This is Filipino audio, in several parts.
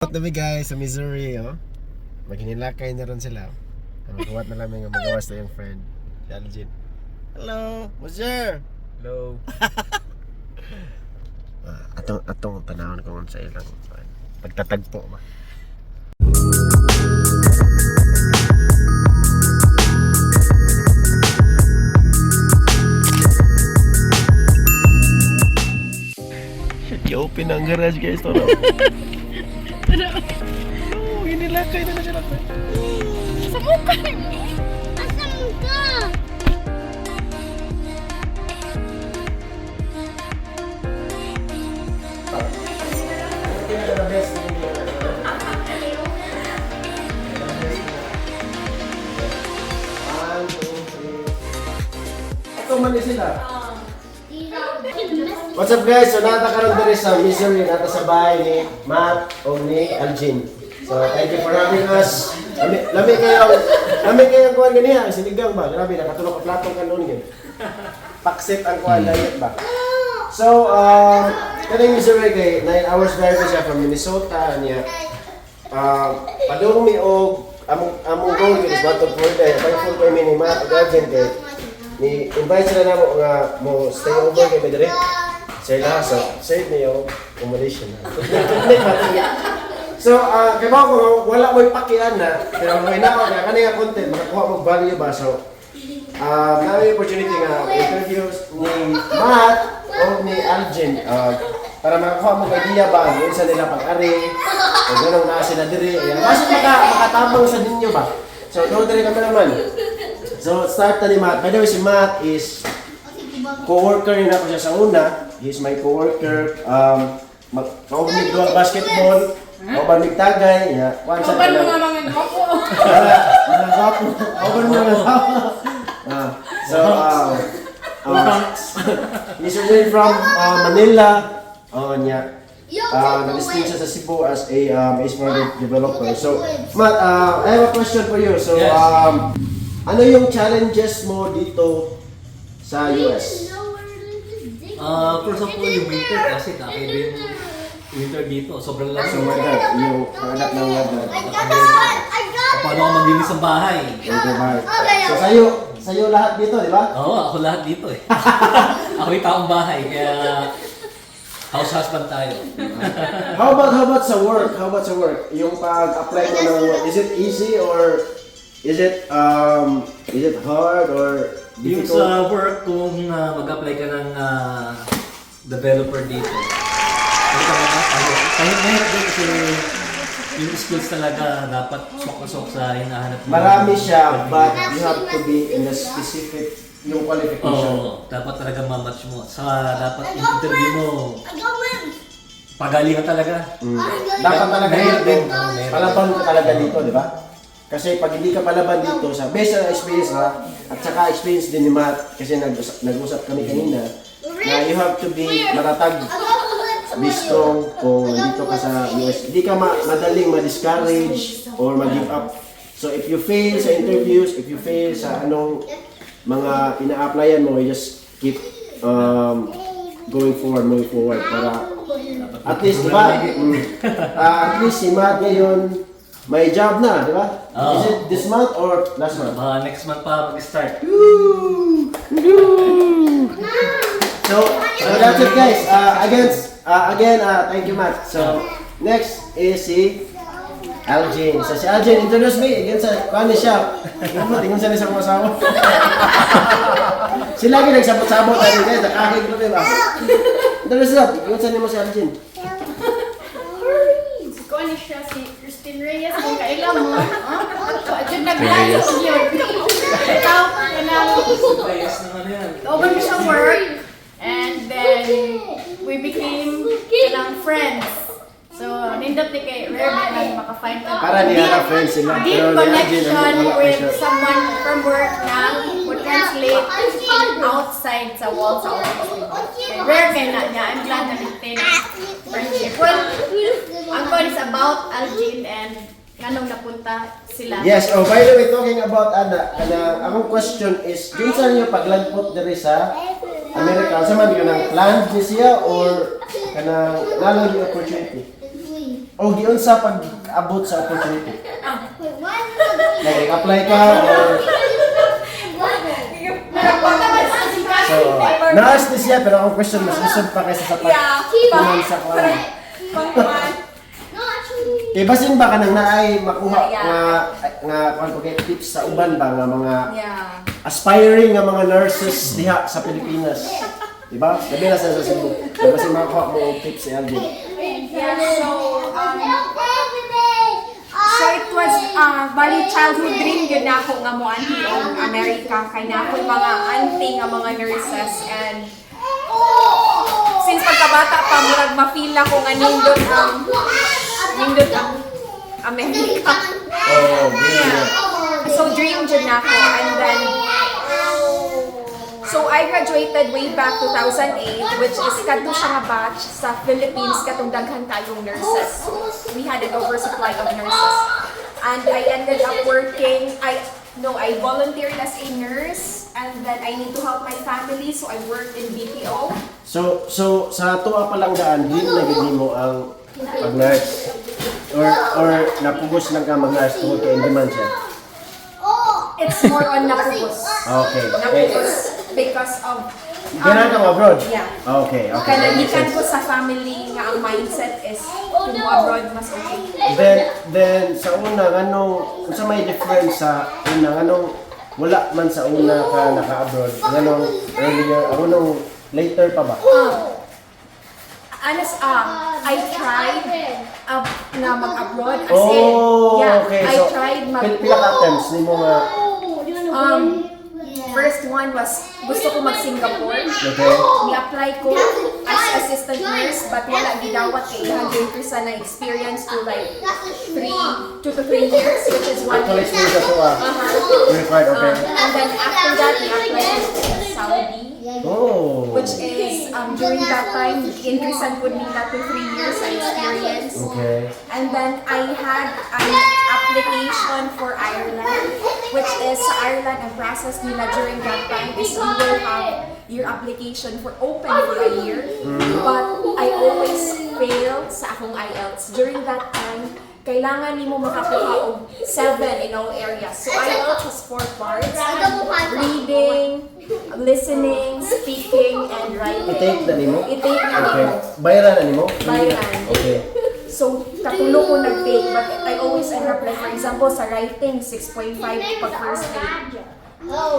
At nabi guys sa Missouri, oh. Maghinilakay na rin sila. Magkuhat na lang yung magawas na yung friend. Si Aljin. Hello, Monsieur! Hello. Atong tanawon ko sa ilang pagtatagpo ba. Shit, i-open ang garage guys to. No, hinilakay na sila. Sa mukha! Asa mukha? Ito man sila. What's up guys? So natakaroon din sa Missouri, nata sa bahay ni Matt o ni Aljin. So thank you for having us. Lami kayo kuhan ganiya, sinigang ba? Grabe, nakatulog ka platong kanon yun. Paksit ang kuhan, diet ba? So, kaning Missouri kay 9 hours drive siya from Minnesota niya. Padung mi og among goal is batog for day. Thankful kay mi ni Matt ug Aljin kay ni invite sila namo nga mo stay over kay mi dire. Sa ila so save me yung accommodation. So, kay ba ko wala mo ipakian na pero may nako kaya kanang content makakuha mo value ba so may opportunity nga interviews ni Matt o ni Aljin para makakuha mo idea ba yun sa nila pag-ari o gano'n na sila diri mas makatabang sa ninyo ba so doon diri kami naman so start na ni Matt. By the way si Matt is co-worker yun ako siya sa una. He's my co-worker maubig duwag basketball maubig tagay Kauban mo nga mga gwapo. kauban mo nga so he's originally from Manila nag-stay siya sa Cebu as a project developer. So Matt, I have a question for you. So ano yung challenges mo dito sa US? First of all, yung winter kasi kakaiba yung winter dito. Sobrang lang. So yung panganak ng weather. Paano ako maglinis ng bahay? So sa'yo lahat dito, di ba? Oo, ako lahat dito eh. Ako yung taong bahay, kaya house husband tayo. How about sa work? Yung pag-apply mo ng work, is it easy or is it hard or Yung difficult? sa work, kung mag-apply ka ng developer dito, kahit mahirap din kasi yung skills talaga dapat sok sa hinahanap mo. Marami siya, but you have to be in a specific yung qualification. Oo, dapat talaga ma-match mo. Saka dapat yung interview mo, pagalingan talaga. Dapat talaga dito. Meron. Palaban ka talaga dito, di ba? Kasi pag hindi ka palaban dito, sa based on experience ha, at saka experience din ni Matt, kasi nag-usap kami kanina, na you have to be matatag, be strong kung dito ka sa US. Hindi ka madaling ma-discourage or ma-give up. So if you fail sa interviews, if you fail sa anong mga ina-applyan mo, you just keep moving forward para at least, di ba? At least si Matt ngayon may job na, di ba? Is it this month or last month? Next month pa mag-start. So that's it guys. Again, thank you Matt. So next is si Aljin. So si Aljin, introduce me again sa kani siya. Tingnan sa isang masawa. Sila lagi nagsabot-sabot tayo guys, nakahig ko diba? Introduce na, tingnan sa nimo si Aljin. Kuha ni siya si Christine Reyes kung kailan mo. Diyan nag-live yun. Ikaw, Yes naman yan. open mo sa work. And then, we became friends. So, nindot ni kay Rare na maka-find ka. Para di na friends sila. Deep Pero ni Aljin, connection wala pa with siya. someone from work na would translate outside sa wall sa office. Rare kay na niya. I'm glad na maintain friendship. Well, ang call is about Aljin and anong napunta sila. Yes, by the way, talking about akong question is, dun sa niyo paglagpot diri sa Amerika, sa man yun ang planned niya siya or kanang nalang yung opportunity? O giun sa pag-abot sa opportunity. Nag-apply ka or so, nurse ni siya pero ang question mas lisod pa kaysa sa pag-tuman sa kwan. Kaya basin ba ka nang naay makuha nga kwan ko tips sa uban ba nga mga aspiring nga mga nurses diha sa Pilipinas? Diba? Sabi na sa Cebu. Kaya basin makuha mo ang tips sa Alvin. So it was bali childhood dream yun na ako nga mo auntie on America kay na ako mga auntie nga mga nurses and since pagkabata pa murag ma-feel ako nga nindot ang America. Oh, yeah. So dream jud na ako and then so I graduated way back 2008 which is kadto siya nga batch sa Philippines katong daghan kayong nurses. We had an oversupply of nurses. And I ended up working I volunteered as a nurse and then I need to help my family so I worked in BPO. So sa tuwa pa lang daan, di na gid mo ang pag-nurse or napugos lang ka mag-nurse tungod kay in-demand siya. It's more on napugos. Okay. Napugos because of Ganun ka abroad? Yeah. Okay. Kananikan ko sa family nga ang mindset is kung mo abroad mas okay. Then sa una nganong unsa may difference sa una nganong wala man sa una ka naka-abroad nganong earlier nganong later pa ba? I tried na mag-abroad as okay. I So, tried pila ka attempts nimo nga first one was gusto ko mag-Singapore. okay. Ni-apply ko as assistant nurse but wala gidawat kay 100% na experience to like 2 to 3 years which is 1 Actually, year. experience ako required, okay. And then after that, ni-apply ko sa Saudi. Oh. Which is during that time, increasan po nila to 3 years sa experience. Okay. And then I had an application for Ireland, which is sa Ireland, ang process nila during that time is you will have your application for open for a year. But I always failed sa akong IELTS. During that time, kailangan nimo makakuha og 7 in all areas. So IELTS has 4 parts: reading, listening, speaking, and writing. I-take na nimo? I-take na Okay. nimo. Bayaran na nimo? Bayaran. Okay. So, katulo ko nag-take, but I always end up, like, for example, sa writing, 6.5 pag first take.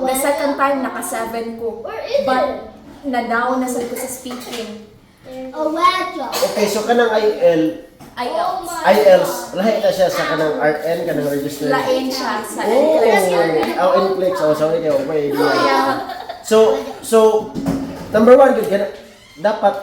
The second time, naka-7 ko. But, na-down na sa ko sa speaking. Okay, so kanang IELTS, lahi na siya sa kanang RN, kanang registered. Lain siya sa Oh, NCLEX. NCLEX. Sorry kayo. Okay. Yeah. So, number 1, good, dapat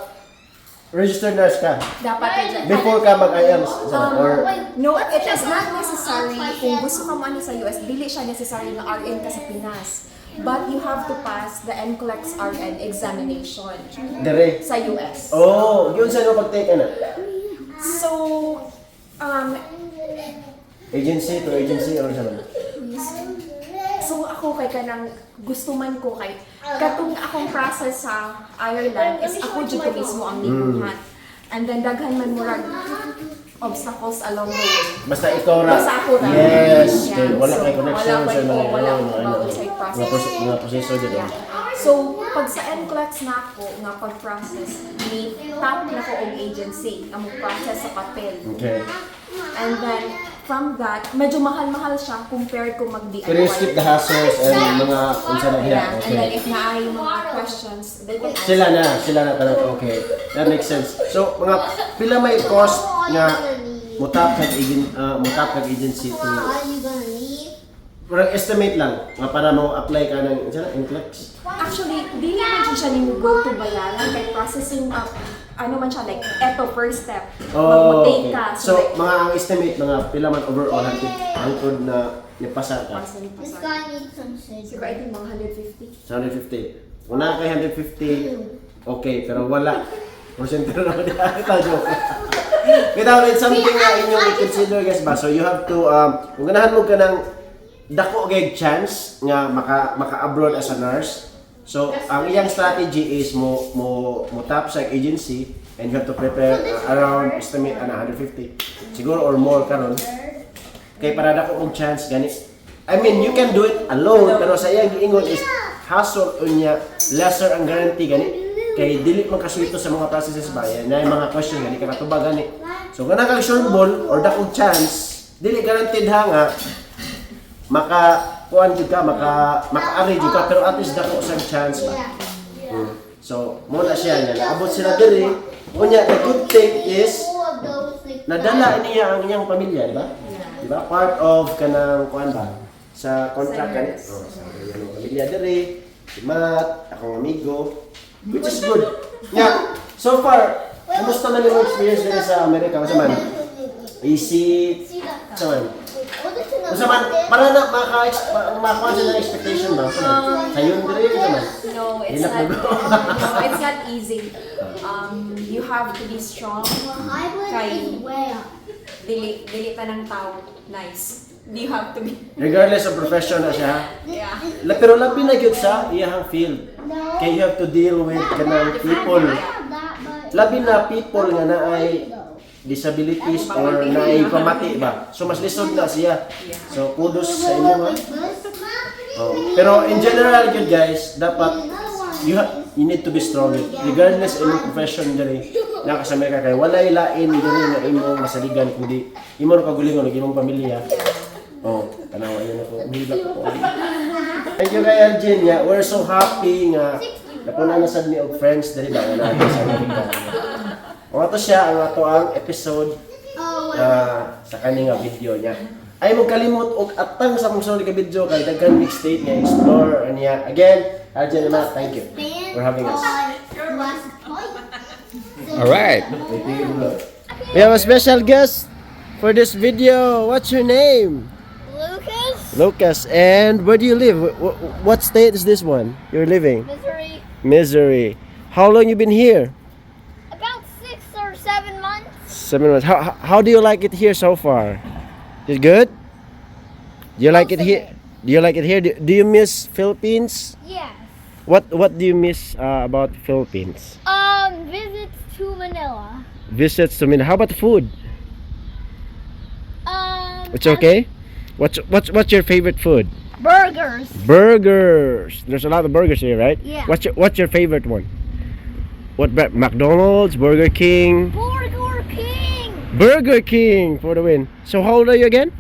registered nurse ka Dapat yun. before ka mag-IELTS. Or, No, it is not necessary. Kung gusto ka man sa US, dili siya necessary na RN ka sa Pinas. But you have to pass the NCLEX RN examination dire. sa US. Oh, yun sa pag-take na. So, Agency to agency or sa so ako kay kanang gusto man ko kay katong akong process sa Ireland is ako jud ko mismo ang nibuhat. And then daghan man murag obstacles along the way. Basta ikaw ra. Basta ako ra. Yes. Yeah. Wala So, kay connection wala sa kay- mga wala akong outside process. mga proseso dito. Yeah. So, pag sa NCLEX na ako, nga pag-process, may top na ko ang agency, ang process sa papel. Okay. And then, from that, medyo mahal-mahal siya compared kung mag-DIY. Pero you skip the hassles and mga unsa na Yeah. hiya. And then, Okay. if naay mga questions, they can answer. Sila na tanong. Okay. That makes sense. So, mga pila may cost nga mutap kag agency to Parang estimate lang nga para mo apply ka ng NCLEX. Actually, di naman siya ni go to bayaran kay processing up ano man siya like eto first step. Oh, Mag-take okay. ka. So, like, mga ang estimate, mga pila man overall hangtod na nipasa ka. siguro I think mga 150. Sa 150. Una kay 150, okay, pero wala. Porsyento na ito, joke. Without it's something na inyong i-consider, guys ba? So, you have to, kung ganahan mo ka ng dako gay chance nga maka-abroad as a nurse. So, ang iyang strategy is mo tap sa agency and you have to prepare around estimate 150 siguro or more karon. Kay para dako og chance gani. I mean, you can do it alone pero sa iyang giingon is hassle unya lesser ang guarantee gani. Kay dili man kasuito sa mga processes ba yan na mga question gani ka katubag gani. So kana kag sure ball or dakong chance dili guaranteed ha nga maka kuan jud ka maka-ari jud ka pero at least dako sa chance ba. So mo na siya nga naabot sila diri unya the good thing is nadala niya ang iyang pamilya di ba? Di ba? Part of kanang kuan ba sa contract gani. Sa iyang pamilya diri, si Matt, akong amigo. Which is good. Yeah. So far, kumusta man yung experience nila sa Amerika? Kasa man? Easy. Kasa man? Kasa man? Para na makakuha siya ng expectation ba? Sayon din rin naman. No, it's not. No, it's not easy. You have to be strong. Kay dili ta ng tao. Nice. You have to be. Regardless of profession na siya. Yeah. Pero labi na yun sa iyang field. Kaya you have to deal with kanang people. Labi na people nga na ay disabilities or na ay pamati ba. So mas lisod na siya. So kudos sa inyo ha. Oh. Pero in general yun guys, dapat you need to be strong. Regardless of yung profession diri nakasama ka kay walay lain diri nga imong masaligan kundi imo ra kagulingon og imong pamilya. Oh, tanawa yun ako. Hilak ko. Thank you kay Arjun. Yeah, we're so happy nga napuna na sad mi og friends diri ba nga natin sa Amerika. O ato siya ang ato ang episode sa kaning video niya. Ay mo kalimot og atang sa mong sunod ka video kay daghan next state nga explore niya. Again, Arjun and Matt, thank you for having us. All right. We have a special guest for this video. What's your name? Lucas, and where do you live? What state is this one you're living? Missouri. Missouri. How long you been here? About 6 or 7 months. 7 months. How do you like it here so far? Is it good? Do you like it here? Do you like it here? Do you miss Philippines? Yes. What do you miss about Philippines? Visits to Manila. Visits to Manila. How about the food? It's okay. What's your favorite food? Burgers. Burgers. There's a lot of burgers here, right? Yeah. What's your favorite one? McDonald's, Burger King. Burger King. Burger King for the win. So how old are you again?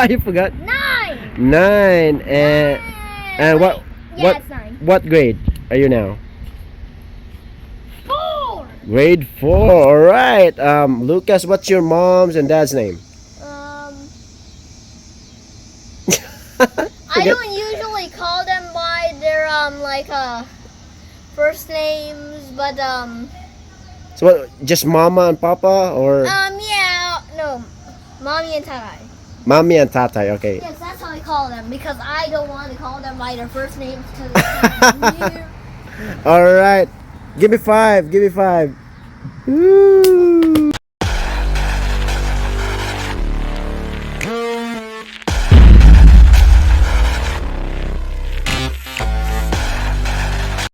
You forgot. 9. 9. And what Yeah, it's 9. what grade are you now? 4. Grade 4. All right. Lucas, what's your mom's and dad's name? I don't usually call them by their first names, but So what, just mama and papa or yeah, no, mommy and Tatai. mommy and tatay? Okay. Yes, that's how I call them because I don't want to call them by their first names because it's weird. All right. Give me 5. Give me 5. Woo.